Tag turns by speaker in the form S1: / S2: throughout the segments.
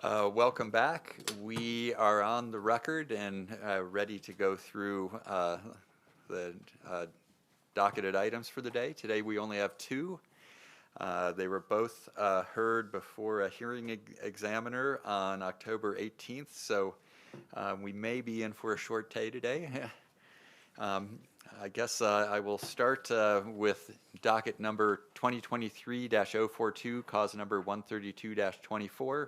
S1: Welcome back. We are on the record and ready to go through the docketed items for the day. Today we only have two. They were both heard before a hearing examiner on October 18th, so we may be in for a short day today. I guess I will start with docket number 2023-042, cause number 132-24.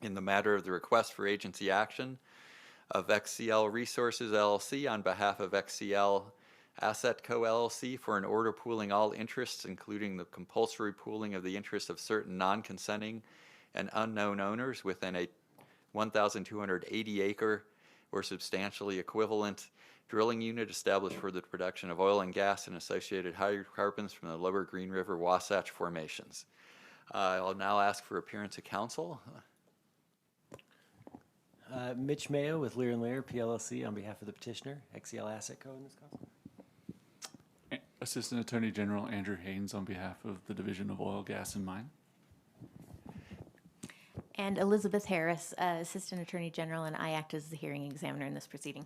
S1: In the matter of the request for agency action of XCL Resources LLC on behalf of XCL ASSETCO LLC for an order pooling all interests, including the compulsory pooling of the interests of certain non-consenting and unknown owners within a 1,280 acre or substantially equivalent drilling unit established for the production of oil and gas and associated hydrocarbons from the Lower Green River-Wasatch formations. I'll now ask for appearance of counsel.
S2: Mitch Mayo with Lear & Lear, PLLC, on behalf of the petitioner, XCL ASSETCO in this case.
S3: Assistant Attorney General Andrew Haynes on behalf of the Division of Oil, Gas, and Mine.
S4: And Elizabeth Harris, Assistant Attorney General, and I act as the hearing examiner in this proceeding.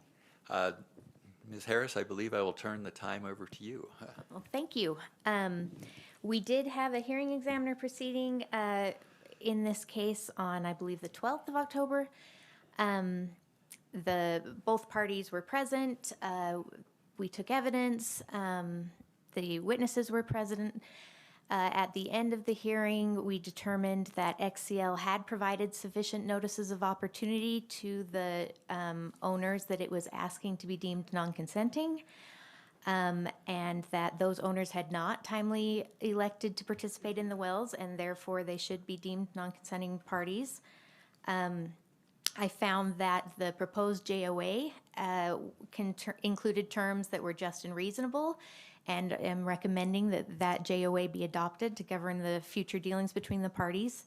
S1: Ms. Harris, I believe I will turn the time over to you.
S4: Well, thank you. We did have a hearing examiner proceeding in this case on, I believe, the 12th of October. Both parties were present. We took evidence. The witnesses were present. At the end of the hearing, we determined that XCL had provided sufficient notices of opportunity to the owners that it was asking to be deemed non-consenting, and that those owners had not timely elected to participate in the wells, and therefore they should be deemed non-consenting parties. I found that the proposed JOA included terms that were just and reasonable, and am recommending that that JOA be adopted to govern the future dealings between the parties.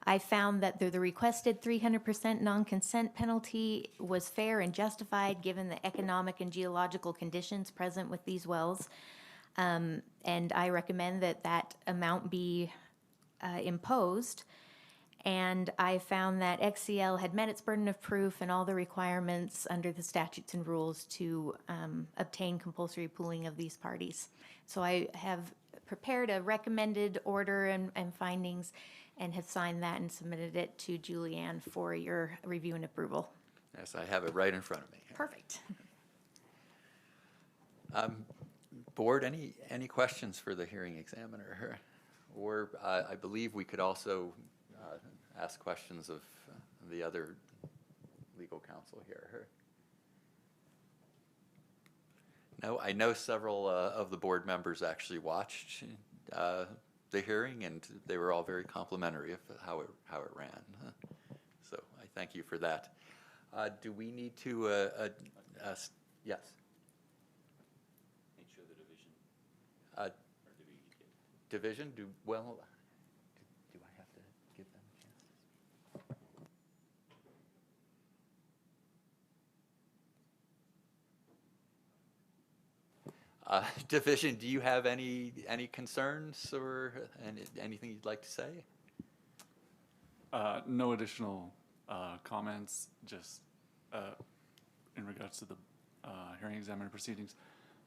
S4: I found that the requested 300% non-consent penalty was fair and justified given the economic and geological conditions present with these wells, and I recommend that that amount be imposed. And I found that XCL had met its burden of proof and all the requirements under the statutes and rules to obtain compulsory pooling of these parties. So I have prepared a recommended order and findings and have signed that and submitted it to Julianne for your review and approval.
S1: Yes, I have it right in front of me.
S4: Perfect.
S1: Board, any questions for the hearing examiner? Or I believe we could also ask questions of the other legal counsel here. No, I know several of the board members actually watched the hearing, and they were all very complimentary of how it ran. So I thank you for that. Do we need to? Yes.
S5: Make sure the division.
S1: Or do we get division? Do I have to give them a chance? Division, do you have any concerns or anything you'd like to say?
S3: No additional comments, just in regards to the hearing examiner proceedings.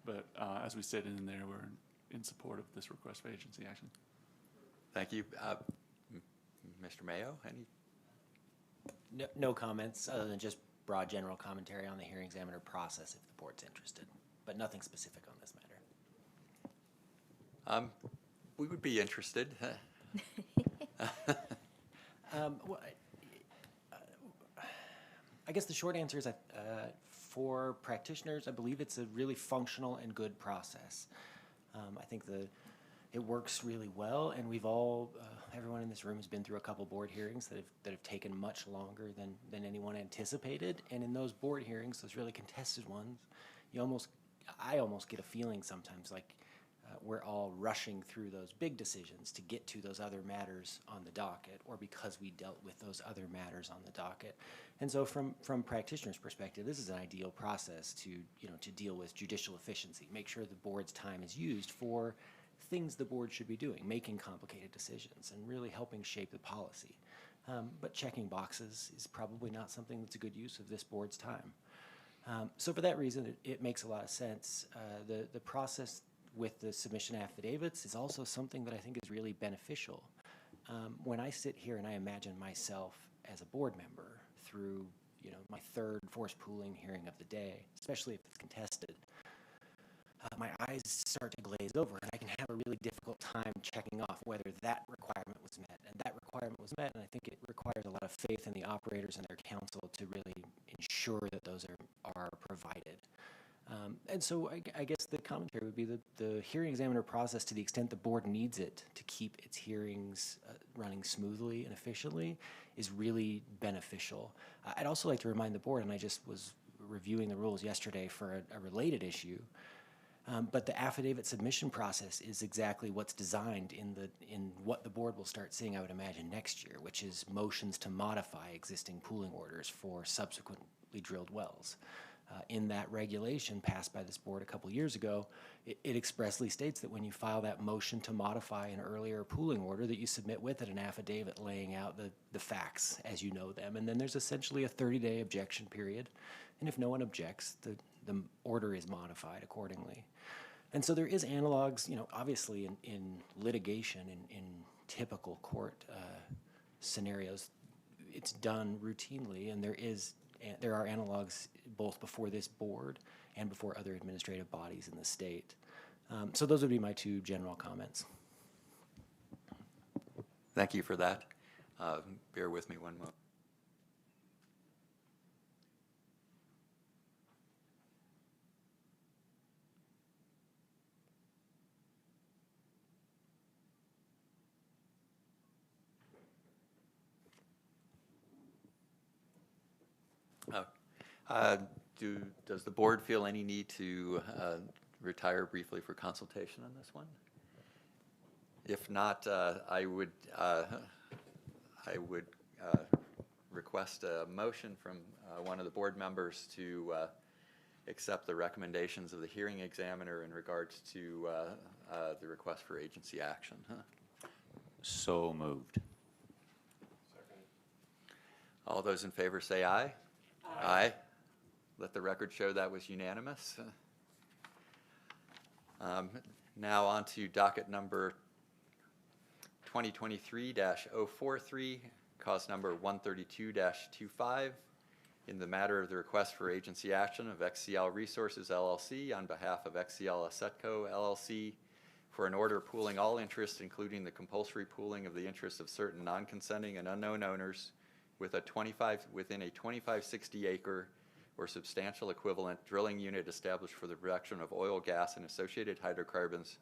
S3: But as we stated in there, we're in support of this request for agency action.
S1: Thank you. Mr. Mayo, any?
S2: No comments other than just broad general commentary on the hearing examiner process if the board's interested, but nothing specific on this matter.
S1: We would be interested.
S2: Well, I guess the short answer is for practitioners, I believe it's a really functional and good process. I think it works really well, and we've all, everyone in this room has been through a couple board hearings that have taken much longer than anyone anticipated. And in those board hearings, those really contested ones, I almost get a feeling sometimes like we're all rushing through those big decisions to get to those other matters on the docket, or because we dealt with those other matters on the docket. And so from practitioners' perspective, this is an ideal process to deal with judicial efficiency, make sure the board's time is used for things the board should be doing, making complicated decisions and really helping shape the policy. but checking boxes is probably not something that's a good use of this board's time. So for that reason, it makes a lot of sense. The process with the submission affidavits is also something that I think is really beneficial. When I sit here and I imagine myself as a board member through, my third forced pooling hearing of the day, especially if it's contested, my eyes start to glaze over, and I can have a really difficult time checking off whether that requirement was met. And that requirement was met, and I think it requires a lot of faith in the operators and their counsel to really ensure that those are provided. And so I guess the commentary would be the hearing examiner process, to the extent the board needs it to keep its hearings running smoothly and efficiently, is really beneficial. I'd also like to remind the board, and I just was reviewing the rules yesterday for a related issue, but the affidavit submission process is exactly what's designed in what the board will start seeing, I would imagine, next year, which is motions to modify existing pooling orders for subsequently drilled wells. In that regulation passed by this board a couple years ago, it expressly states that when you file that motion to modify an earlier pooling order, that you submit with it an affidavit laying out the facts as you know them. And then there's essentially a 30-day objection period. And if no one objects, the order is modified accordingly. And so there is analogs, obviously in litigation, in typical court scenarios, it's done routinely, and there are analogs both before this board and before other administrative bodies in the state. So those would be my two general comments.
S1: Thank you for that. Bear with me one moment. Does the board feel any need to retire briefly for consultation on this one? If not, I would request a motion from one of the board members to accept the recommendations of the hearing examiner in regards to the request for agency action.
S5: So moved.
S1: All those in favor say aye. Aye. Let the record show that was unanimous. Now on to docket number 2023-043, cause number 132-25, in the matter of the request for agency action of XCL Resources LLC on behalf of XCL ASSETCO LLC for an order pooling all interest, including the compulsory pooling of the interests of certain non-consenting and unknown owners within a 2560 acre or substantial equivalent drilling unit established for the production of oil, gas, and associated hydrocarbons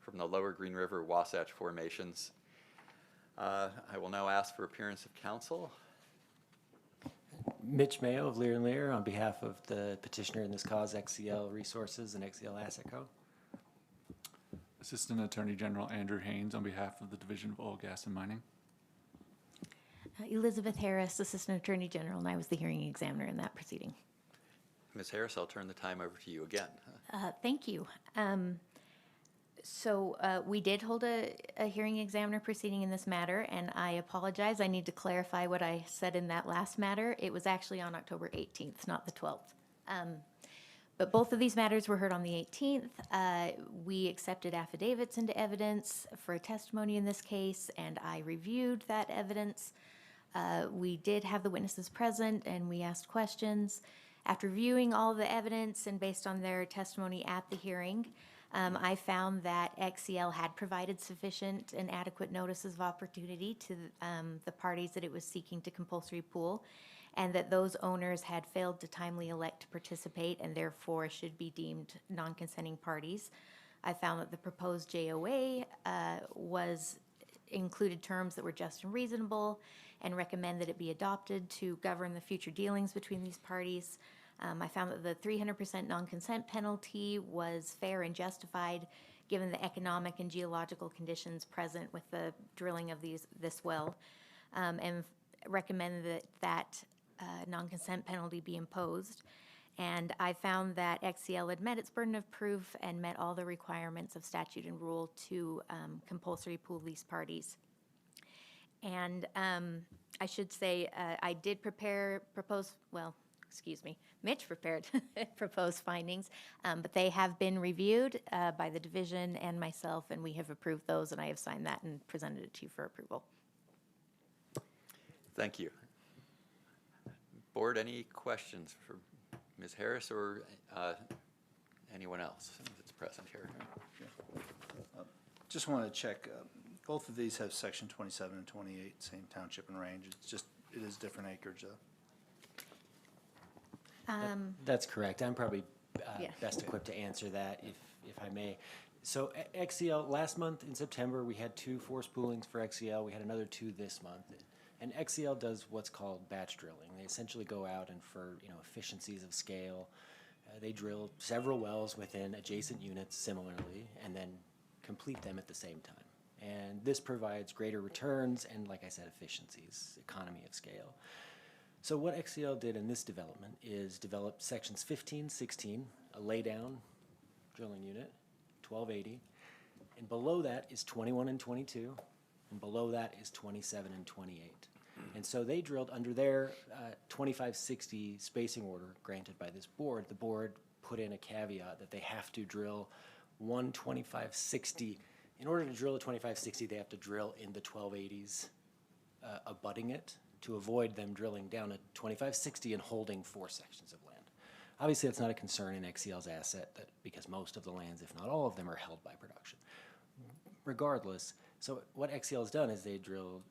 S1: from the Lower Green River-Wasatch formations. I will now ask for appearance of counsel.
S2: Mitch Mayo of Lear & Lear on behalf of the petitioner in this cause, XCL Resources and XCL ASSETCO.
S3: Assistant Attorney General Andrew Haynes on behalf of the Division of Oil, Gas, and Mining.
S4: Elizabeth Harris, Assistant Attorney General, and I was the hearing examiner in that proceeding.
S1: Ms. Harris, I'll turn the time over to you again.
S4: Thank you. So we did hold a hearing examiner proceeding in this matter, and I apologize. I need to clarify what I said in that last matter. It was actually on October 18th, not the 12th. But both of these matters were heard on the 18th. We accepted affidavits into evidence for a testimony in this case, and I reviewed that evidence. We did have the witnesses present, and we asked questions. After reviewing all the evidence and based on their testimony at the hearing, I found that XCL had provided sufficient and adequate notices of opportunity to the parties that it was seeking to compulsory pool, and that those owners had failed to timely elect to participate and therefore should be deemed non-consenting parties. I found that the proposed JOA included terms that were just and reasonable, and recommend that it be adopted to govern the future dealings between these parties. I found that the 300% non-consent penalty was fair and justified given the economic and geological conditions present with the drilling of this well, and recommend that non-consent penalty be imposed. And I found that XCL had met its burden of proof and met all the requirements of statute and rule to compulsory pool these parties. And I should say, I did Mitch prepared proposed findings, but they have been reviewed by the division and myself, and we have approved those, and I have signed that and presented it to you for approval.
S1: Thank you. Board, any questions for Ms. Harris or anyone else that's present here?
S6: Just wanted to check, both of these have section 27 and 28, same township and range. It's just, it is different acreage though.
S2: That's correct. I'm probably
S4: Yeah.
S2: best equipped to answer that, if I may. So XCL, last month in September, we had 2 force poolings for XCL. We had another 2 this month. And XCL does what's called batch drilling. They essentially go out and for efficiencies of scale, they drill several wells within adjacent units similarly, and then complete them at the same time. And this provides greater returns and, like I said, efficiencies, economy of scale. So what XCL did in this development is develop sections 15, 16, a laydown drilling unit, 1280, and below that is 21 and 22, and below that is 27 and 28. And so they drilled under their 2560 spacing order granted by this board. The board put in a caveat that they have to drill one 2560. In order to drill a 2560, they have to drill in the 1280s abutting it, to avoid them drilling down a 2560 and holding 4 sections of land. Obviously, that's not a concern in XCL's asset because most of the lands, if not all of them, are held by production. Regardless, so what XCL has done is they drilled,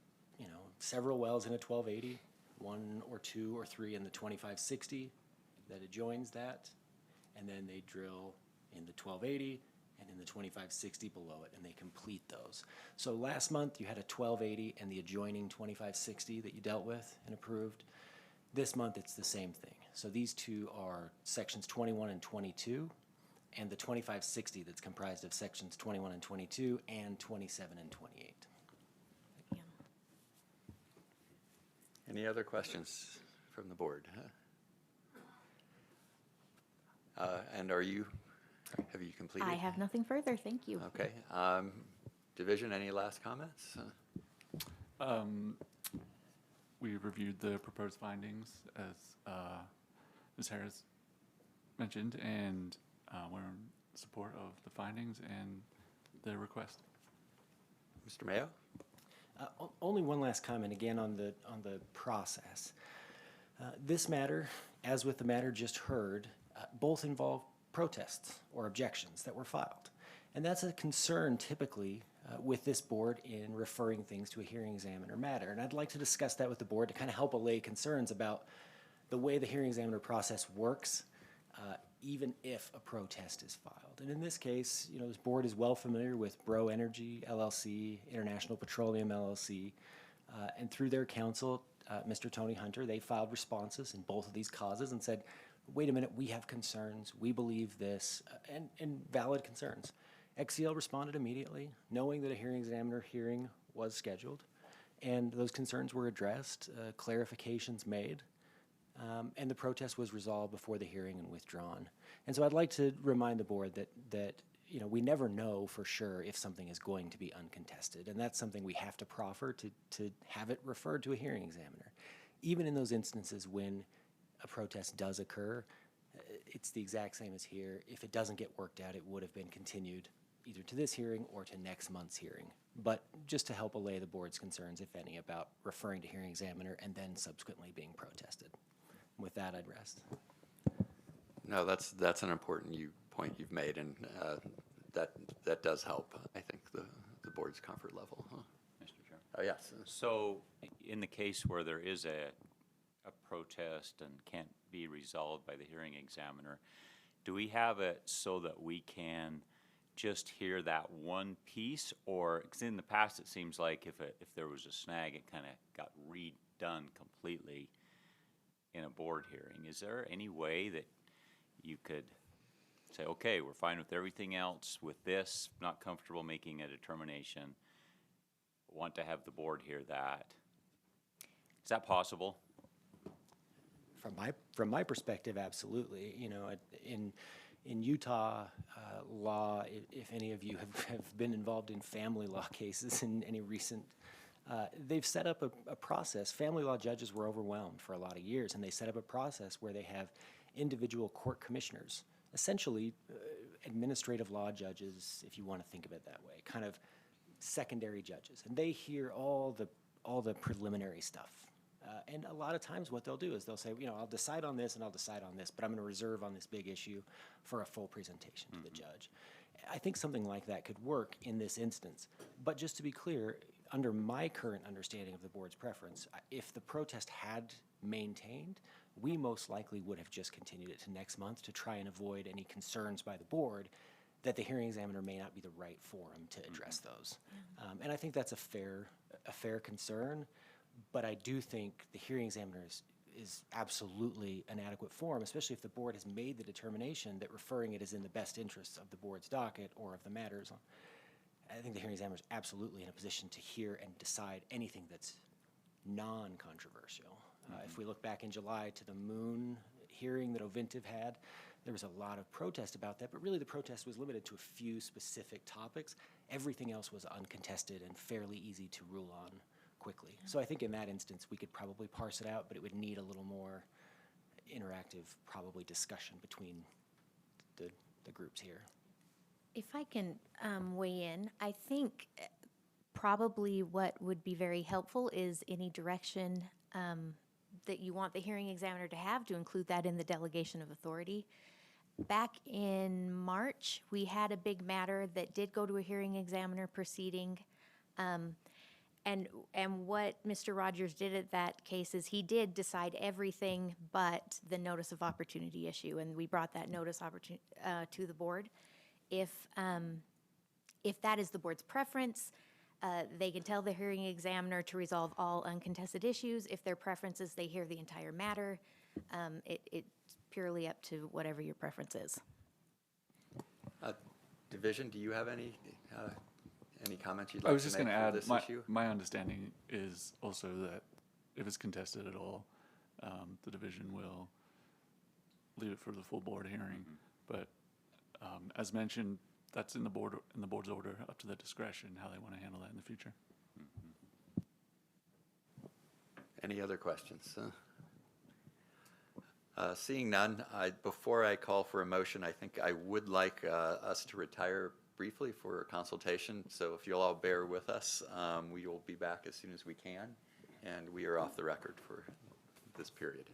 S2: several wells in a 1280, 1 or 2 or 3 in the 2560 that adjoins that, and then they drill in the 1280 and in the 2560 below it, and they complete those. So last month you had a 1280 and the adjoining 2560 that you dealt with and approved. This month it's the same thing. So these 2 are sections 21 and 22, and the 2560 that's comprised of sections 21 and 22 and 27 and 28.
S4: Yeah.
S1: Any other questions from the board? And have you completed?
S4: I have nothing further, thank you.
S1: Okay. Division, any last comments?
S3: We reviewed the proposed findings as Ms. Harris mentioned, and we're in support of the findings and the request.
S1: Mr. Mayo?
S2: Only one last comment again on the process. This matter, as with the matter just heard, both involve protests or objections that were filed. And that's a concern typically with this board in referring things to a hearing examiner matter. And I'd like to discuss that with the board to kind of help allay concerns about the way the hearing examiner process works, even if a protest is filed. And in this case, this board is well familiar with Bro Energy LLC, International Petroleum LLC, and through their counsel, Mr. Tony Hunter, they filed responses in both of these causes and said, wait a minute, we have concerns, we believe this, and valid concerns. XCL responded immediately, knowing that a hearing examiner hearing was scheduled, and those concerns were addressed, clarifications made, and the protest was resolved before the hearing and withdrawn. And so I'd like to remind the board that we never know for sure if something is going to be uncontested, and that's something we have to proffer to have it referred to a hearing examiner. Even in those instances when a protest does occur, it's the exact same as here. If it doesn't get worked out, it would have been continued either to this hearing or to next month's hearing. But just to help allay the board's concerns, if any, about referring to hearing examiner and then subsequently being protested. With that, I'd rest.
S1: No, that's an important point you've made, and that does help, I think, the board's comfort level. Huh?
S5: Mr. Chair.
S1: Oh, yes.
S5: So in the case where there is a protest and can't be resolved by the hearing examiner, do we have it so that we can just hear that one piece? Or, because in the past it seems like if there was a snag, it kind of got redone completely in a board hearing. Is there any way that you could say, okay, we're fine with everything else, with this, not comfortable making a determination, want to have the board hear that? Is that possible?
S2: From my perspective, absolutely. In Utah law, if any of you have been involved in family law cases in any recent They've set up a process. Family law judges were overwhelmed for a lot of years, and they set up a process where they have individual court commissioners, essentially administrative law judges, if you want to think of it that way, kind of secondary judges, and they hear all the preliminary stuff. And a lot of times what they'll do is they'll say, you know, I'll decide on this and I'll decide on this, but I'm going to reserve on this big issue for a full presentation to the judge. I think something like that could work in this instance. But just to be clear, under my current understanding of the board's preference, if the protest had maintained, we most likely would have just continued it to next month to try and avoid any concerns by the board that the hearing examiner may not be the right forum to address those. And I think that's a fair concern, but I do think the hearing examiner is absolutely an adequate forum, especially if the board has made the determination that referring it is in the best interests of the board's docket or of the matters. I think the hearing examiner is absolutely in a position to hear and decide anything that's non-controversial. If we look back in July to the Moon hearing that Ovintiv had, there was a lot of protest about that, but really the protest was limited to a few specific topics. Everything else was uncontested and fairly easy to rule on quickly. So I think in that instance, we could probably parse it out, but it would need a little more interactive, probably discussion between the groups here.
S4: If I can weigh in, I think probably what would be very helpful is any direction that you want the hearing examiner to have, to include that in the delegation of authority. Back in March, we had a big matter that did go to a hearing examiner proceeding. And what Mr. Rogers did at that case is he did decide everything but the notice of opportunity issue, and we brought that notice to the board. If that is the board's preference, they can tell the hearing examiner to resolve all uncontested issues. If their preference is they hear the entire matter, it's purely up to whatever your preference is.
S1: Division, do you have any comments you'd
S3: I
S1: like
S3: was
S1: to
S3: just
S1: make
S3: going to
S1: for
S3: add,
S1: this issue?
S3: my understanding is also that if it's contested at all, the division will leave it for the full board hearing. But as mentioned, that's in the board's order, up to their discretion how they want to handle that in the future.
S1: Any other questions? Seeing none, before I call for a motion, I think I would like us to retire briefly for a consultation. So if you'll all bear with us, we will be back as soon as we can, and we are off the record for this period.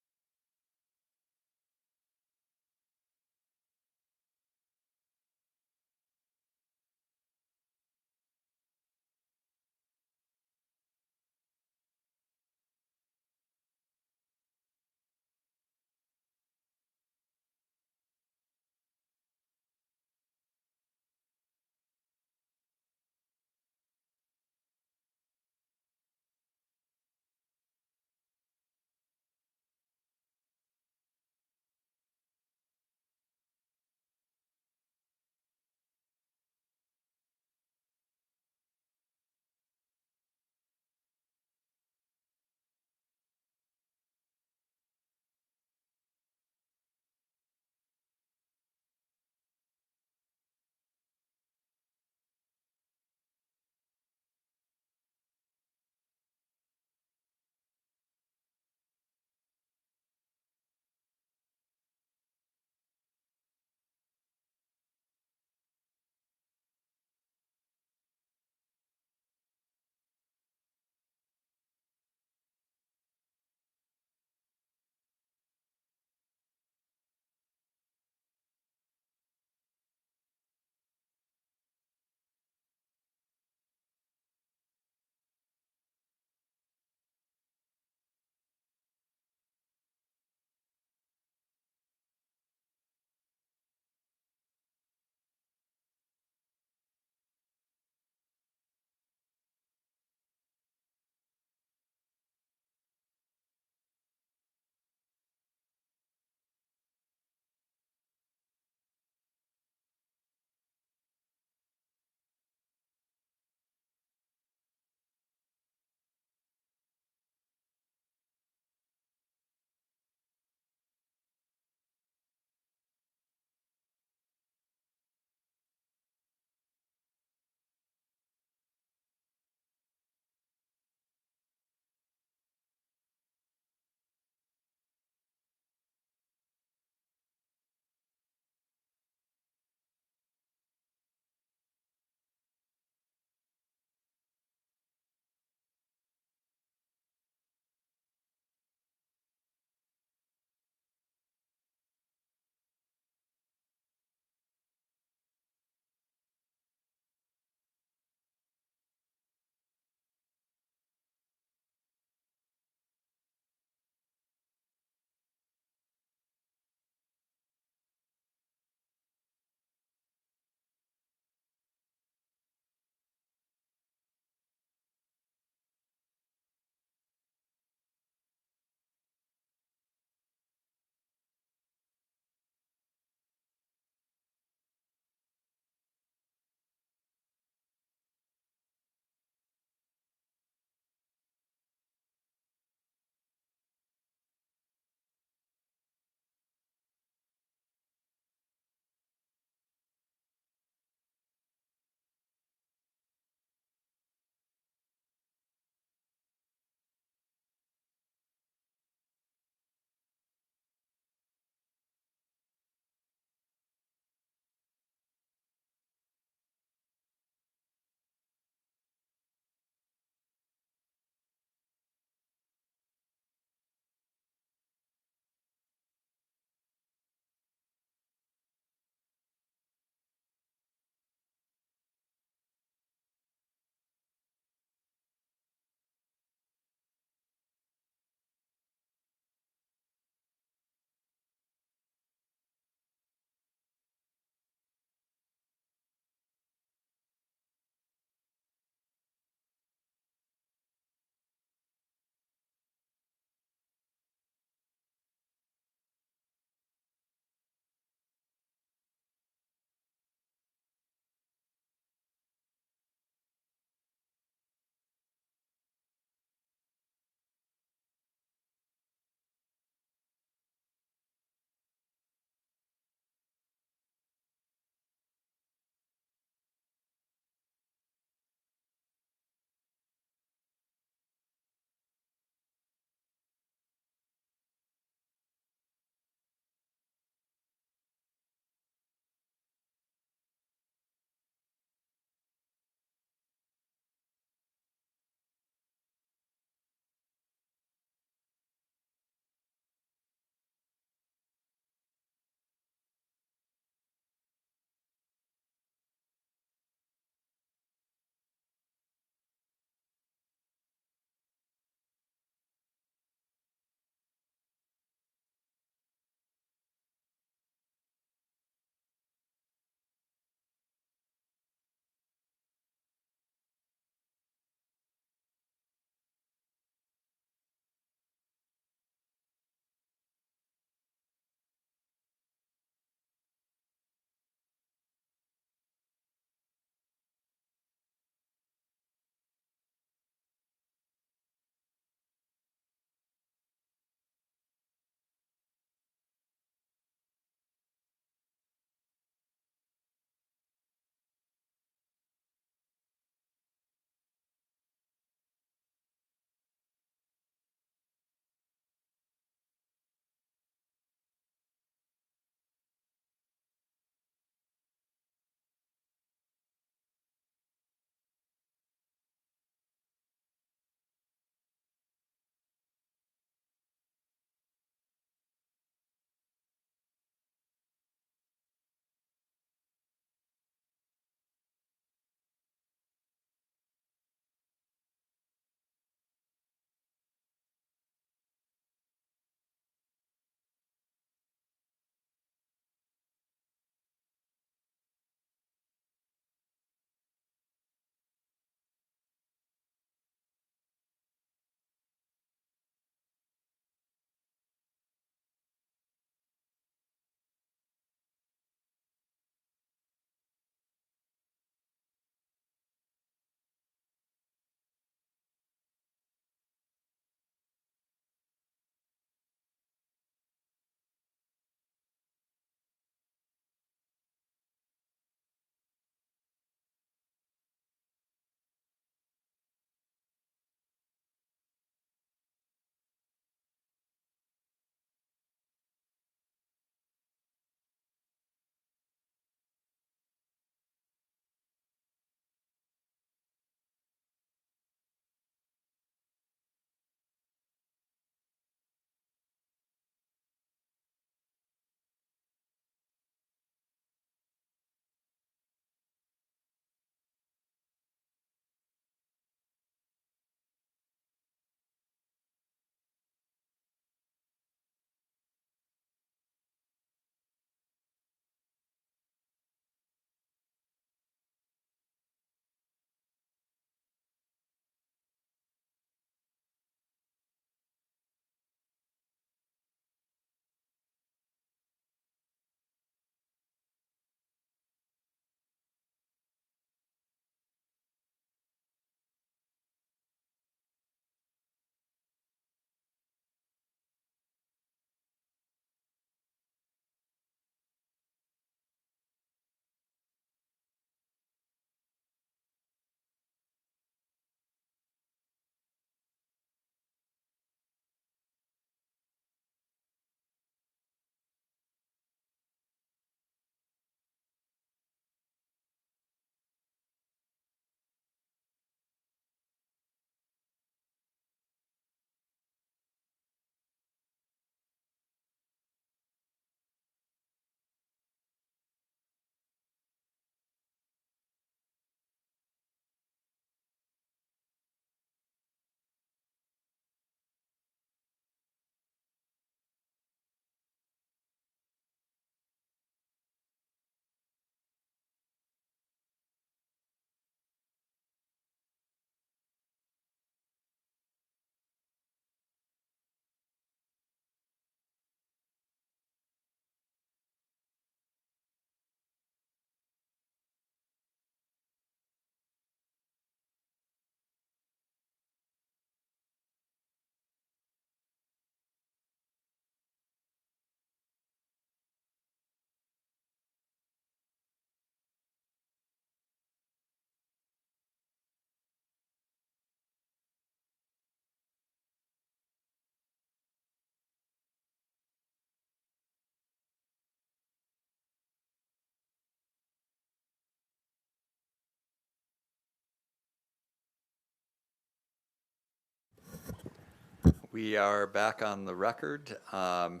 S1: We are back on the record, and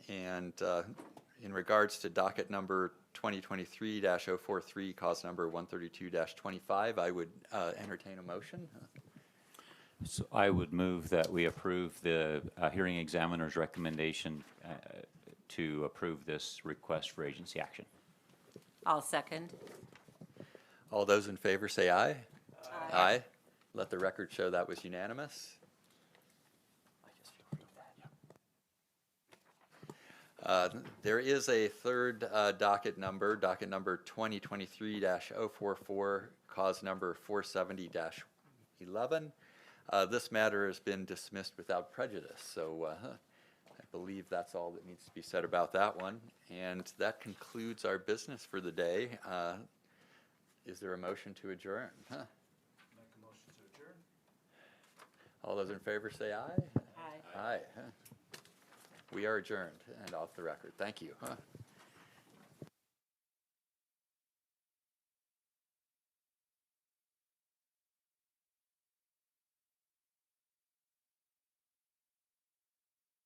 S1: in regards to docket number 2023-043, cause number 132-25, I would entertain a motion.
S5: So I would move that we approve the hearing examiner's recommendation to approve this request for agency action.
S7: I'll second.
S1: All those in favor say aye. Aye. Let the record show that was unanimous. There is a third docket number 2023-044, cause number 470-11. This matter has been dismissed without prejudice, so I believe that's all that needs to be said about that one. And that concludes our business for the day. Is there a motion to adjourn?
S6: Make a motion to adjourn.
S1: All those in favor say aye.
S7: Aye.
S1: Aye. We are adjourned and off the record. Thank you.